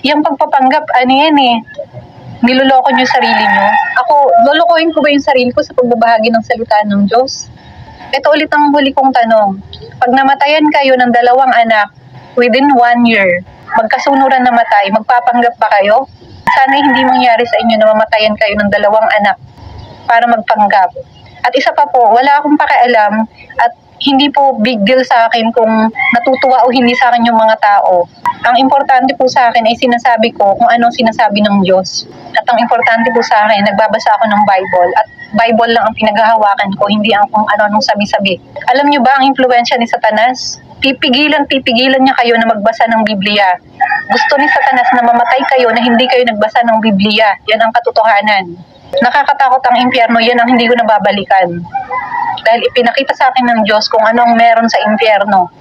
Yung pagpapanggap, ano yan eh, niloloko nyo sarili nyo. Ako, lolokohin ko ba yung sarili ko sa pagbabahagi ng salita ng Diyos? Ito ulit ang huli kong tanong. Pag namatayan kayo ng 2 anak within 1 year, magkasunuran na matay, magpapanggap ba kayo? Sana hindi mangyari sa inyo na mamatayan kayo ng 2 anak para magpanggap. At isa pa po, wala akong pakialam at hindi po big deal sa akin kung natutuwa o hindi sa akin yung mga tao. Ang importante po sa akin ay sinasabi ko kung anong sinasabi ng Diyos. At ang importante po sa akin, nagbabasa ako ng Bible at Bible lang ang pinaghahawakan ko, hindi ang kung ano-anong sabi-sabi. Alam niyo ba ang impluwensya ni Satanas? Pipigilan niya kayo na magbasa ng Biblia. Gusto ni Satanas na mamatay kayo na hindi kayo nagbasa ng Biblia. Yan ang katotohanan. Nakakatakot ang impyerno, yan ang hindi ko nababalikan. Dahil ipinakita sa akin ng Diyos kung anong meron sa impyerno.